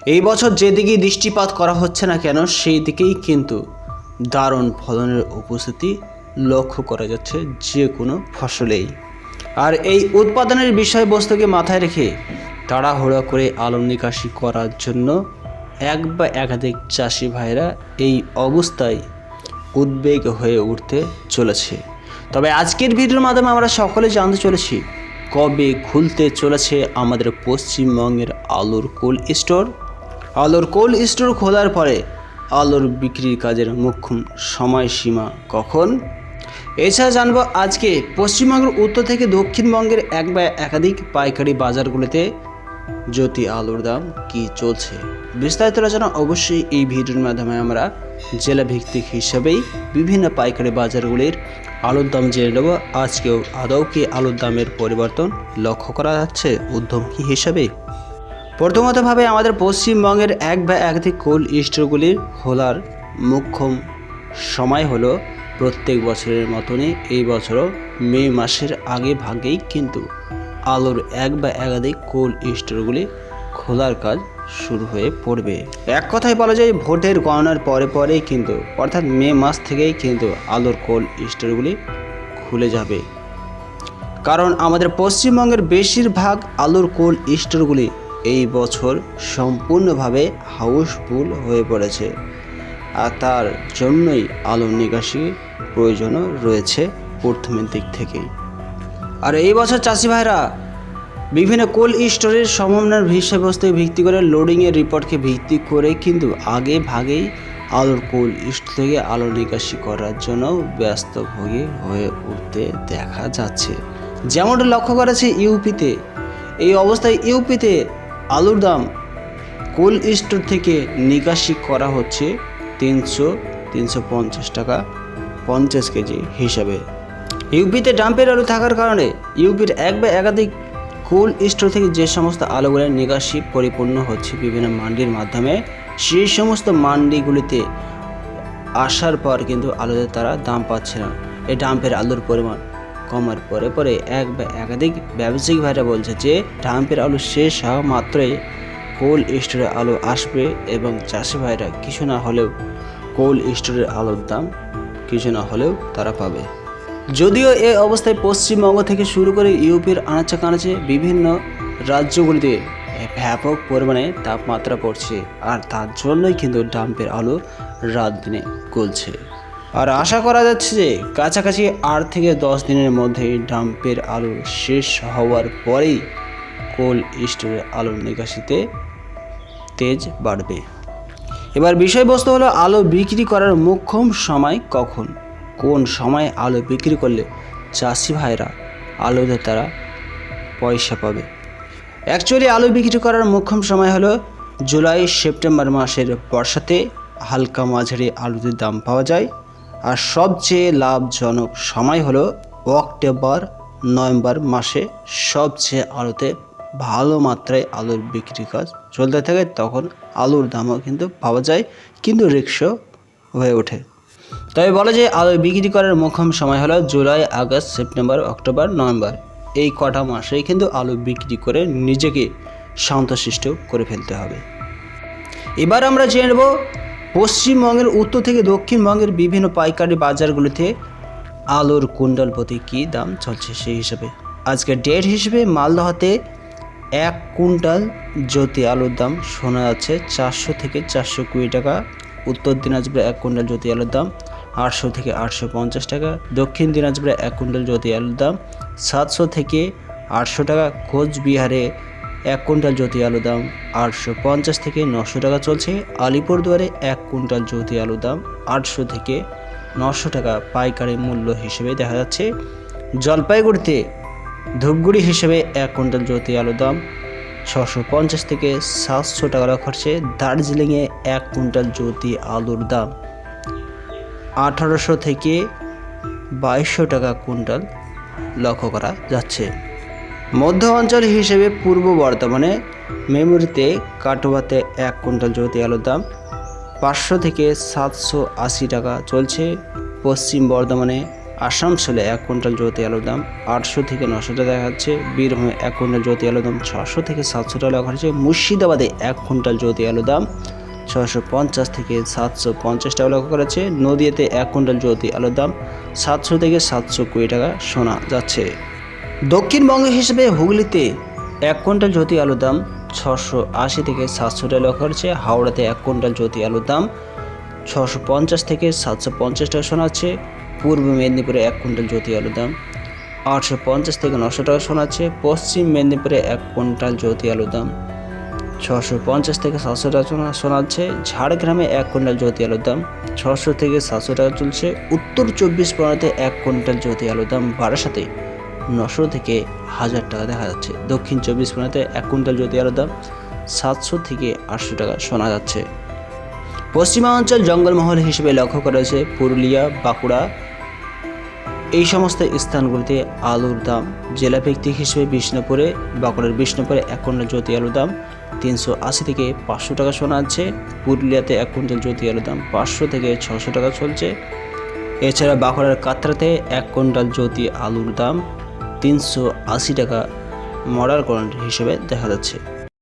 এই বছর যেদিকেই দৃষ্টিপাত করা হচ্ছে না কেন সেই দিকেই কিন্তু দারুণ ফলনের উপস্থিতি লক্ষ্য করা যাচ্ছে যে কোনো ফসলেই। আর এই উৎপাদনের বিষয়বস্তুকে মাথায় রেখে তাড়াহুড়া করে আলু নিকাশি করার জন্য এক বা একাধিক চাষি ভাইরা এই অবস্থায় উদ্বেগ হয়ে উঠতে চলেছে। তবে আজকের ভিডিওর মাধ্যমে আমরা সকলে জানতে চলেছি কবে খুলতে চলেছে আমাদের পশ্চিমবঙ্গের আলুর কোল্ড স্টোর। আলুর কোল্ড স্টোর খোলার পরে আলুর বিক্রির কাজের মুখ্য সময়সীমা কখন, এছাড়া জানবো আজকে পশ্চিমবঙ্গের উত্তর থেকে দক্ষিণবঙ্গের এক বা একাধিক পাইকারি বাজারগুলিতে জ্যোতি আলুর দাম কি চলছে। বিস্তারিত আলোচনা অবশ্যই এই ভিডিওর মাধ্যমে আমরা জেলা ভিত্তিক হিসাবেই বিভিন্ন পাইকারি বাজারগুলির আলুর দাম জেনে নেব। আজকেও আদৌ কি আলুর দামের পরিবর্তন লক্ষ্য করা যাচ্ছে ঊর্ধ্বমুখী হিসাবে। প্রথমতভাবে আমাদের পশ্চিমবঙ্গের এক বা একাধিক কোল্ড স্টোরগুলির খোলার মোক্ষম সময় হলো প্রত্যেক বছরের মতনই এই বছরও মে মাসের আগে ভাগেই কিন্তু আলুর এক বা একাধিক কোল্ড স্টোরগুলি খোলার কাজ শুরু হয়ে পড়বে। এক কথায় বলা যায় ভোটের গণনার পরে পরেই কিন্তু অর্থাৎ মে মাস থেকেই কিন্তু আলুর কোল্ড স্টোরগুলি খুলে যাবে। কারণ আমাদের পশ্চিমবঙ্গের বেশিরভাগ আলুর কোল্ড স্টোরগুলি এই বছর সম্পূর্ণভাবে হাউসফুল হয়ে পড়েছে, আর তার জন্যই আলু নিকাশি প্রয়োজনও রয়েছে প্রথমের দিক থেকেই। আর এই বছর চাষি ভাইরা বিভিন্ন কোল্ড স্টোরের সমন্বয়ের বিষয়বস্তুকে ভিত্তি করে লোডিংয়ের রিপোর্টকে ভিত্তি করে কিন্তু আগে ভাগেই আলুর কোল্ড স্টোর থেকে আলু নিকাশি করার জন্য ব্যস্তভোগী হয়ে উঠতে দেখা যাচ্ছে। যেমনটা লক্ষ্য করেছে ইউপিতে। এই অবস্থায় ইউপিতে আলুর দাম কোল্ড স্টোর থেকে নিকাশি করা হচ্ছে 350 টাকা 50 কেজি হিসাবে। ইউপিতে ডাম্পের আলু থাকার কারণে ইউপির এক বা একাধিক কোল্ড স্টোর থেকে যে সমস্ত আলুগুলোর নিকাশি পরিপূর্ণ হচ্ছে বিভিন্ন মান্ডির মাধ্যমে, সেই সমস্ত মান্ডিগুলিতে আসার পর কিন্তু আলুদের তারা দাম পাচ্ছে না। এই ডাম্পের আলুর পরিমাণ কমার পরে পরে এক বা একাধিক ব্যবসায়িক ভাইরা বলছে যে ডাম্পের আলু শেষ হওয়া মাত্রই কোল্ড স্টোরে আলু আসবে এবং চাষি ভাইরা কিছু না হলেও কোল্ড স্টোরের আলুর দাম কিছু না হলেও তারা পাবে। যদিও এই অবস্থায় পশ্চিমবঙ্গ থেকে শুরু করে ইউপির আনাচে কানাচে বিভিন্ন রাজ্যগুলিতে ব্যাপক পরিমাণে তাপমাত্রা পড়ছে, আর তার জন্যই কিন্তু ডাম্পের আলু রাত দিনে গলছে। আর আশা করা যাচ্ছে যে কাছাকাছি 8 থেকে 10 দিনের মধ্যেই ডাম্পের আলু শেষ হওয়ার পরেই কোল্ড স্টোরের আলুর নিকাশিতে তেজ বাড়বে। এবার বিষয়বস্তু হলো আলু বিক্রি করার মোক্ষম সময় কখন, কোন সময় আলু বিক্রি করলে চাষি ভাইরা আলুতে তারা পয়সা পাবে। অ্যাকচুয়ালি আলু বিক্রি করার মোক্ষম সময় হলো জুলাই সেপ্টেম্বর মাসের বর্ষাতে হালকা মাঝারি আলুদের দাম পাওয়া যায়। আর সবচেয়ে লাভজনক সময় হলো অক্টোবর নভেম্বর মাসে সবচেয়ে আলুতে ভালো মাত্রায় আলুর বিক্রি কাজ চলতে থাকে, তখন আলুর দামও কিন্তু পাওয়া যায় কিন্তু রিক্সও হয়ে ওঠে। তবে বলা যায় আলু বিক্রি করার মোক্ষম সময় হলো July, August, September, October, November. এই কটা মাসেই কিন্তু আলু বিক্রি করে নিজেকে শান্তশিষ্ট করে ফেলতে হবে। এবার আমরা জেনে নেব পশ্চিমবঙ্গের উত্তর থেকে দক্ষিণবঙ্গের বিভিন্ন পাইকারি বাজারগুলিতে আলুর কুইন্টাল প্রতি কী দাম চলছে। সেই হিসাবে আজকের ডেট হিসেবে মালদহতে 1 কুইন্টাল জ্যোতি আলুর দাম শোনা যাচ্ছে 400 থেকে 420 টাকা। উত্তর দিনাজপুরে 1 কুইন্টাল জ্যোতি আলুর দাম 800 থেকে 850 টাকা। দক্ষিণ দিনাজপুরে 1 কুইন্টাল জ্যোতি আলুর দাম 700 থেকে 800 টাকা। কোচবিহারে 1 কুইন্টাল জ্যোতি আলুর দাম 850 থেকে 900 টাকা চলছে। আলিপুরদুয়ারে 1 কুইন্টাল জ্যোতি আলুর দাম 800 থেকে 900 টাকা পাইকারি মূল্য হিসেবে দেখা যাচ্ছে। জলপাইগুড়িতে ধূপগুড়ি হিসেবে 1 কুইন্টাল জ্যোতি আলুর দাম 650 থেকে 700 টাকা রাখা হচ্ছে। দার্জিলিংয়ে 1 কুইন্টাল জ্যোতি আলুর দাম 1800 থেকে 2200 টাকা কুইন্টাল লক্ষ্য করা যাচ্ছে। মধ্য অঞ্চল হিসেবে পূর্ব বর্ধমানে মেমোরিতে কাটোয়াতে 1 কুইন্টাল জ্যোতি আলুর দাম 500 থেকে 780 টাকা চলছে। পশ্চিম বর্ধমানে আসানসোলে 1 কুইন্টাল জ্যোতি আলুর দাম 800 থেকে 900 টাকা দেখা যাচ্ছে। বীরভূমে 1 কুইন্টাল জ্যোতি আলুর দাম 600 থেকে 700 টাকা লেখা হচ্ছে। মুর্শিদাবাদে 1 কুইন্টাল জ্যোতি আলুর দাম 650 থেকে 750 টাকা লেখা করেছে। নদিয়াতে 1 কুইন্টাল জ্যোতি আলুর দাম 700 থেকে 720 টাকা শোনা যাচ্ছে। দক্ষিণবঙ্গ হিসেবে হুগলিতে 1 কুইন্টাল জ্যোতি আলুর দাম 680 থেকে 700 টাকা লেখা হচ্ছে। হাওড়াতে 1 কুইন্টাল জ্যোতি আলুর দাম 650 থেকে 750 টাকা শোনা যাচ্ছে। পূর্ব মেদিনীপুরে 1 কুইন্টাল জ্যোতি আলুর দাম 850 থেকে 900 টাকা শোনা যাচ্ছে। পশ্চিম মেদিনীপুরে 1 কুইন্টাল জ্যোতি আলুর দাম 650 থেকে 700 টাকা শোনা যাচ্ছে। ঝাড়গ্রামে 1 কুইন্টাল জ্যোতি আলুর দাম 600 থেকে 700 টাকা চলছে। উত্তর 24 পরগনাতে 1 কুইন্টাল জ্যোতি আলুর দাম বারাসাতে 900 থেকে 1000 টাকা দেখা যাচ্ছে। দক্ষিণ 24 পরগনাতে 1 কুইন্টাল জ্যোতি আলুর দাম 700 থেকে 800 টাকা শোনা যাচ্ছে। পশ্চিমাঞ্চল জঙ্গলমহল হিসেবে লক্ষ্য করা হয়েছে পুরুলিয়া, বাঁকুড়া এই সমস্ত স্থানগুলিতে আলুর দাম জেলাভিত্তিক হিসেবে বিষ্ণুপুরে, বাঁকুড়ার বিষ্ণুপুরে 1 কুইন্টাল জ্যোতি আলুর দাম 380 থেকে 500 টাকা শোনা যাচ্ছে। পুরুলিয়াতে 1 কুইন্টাল জ্যোতি আলুর দাম 500 থেকে 600 টাকা চলছে। এছাড়া বাঁকুড়ার কাতরাতে 1 কুইন্টাল জ্যোতি আলুর দাম 380 টাকা মডার্ন কোয়ান্টিটি হিসেবে দেখা যাচ্ছে।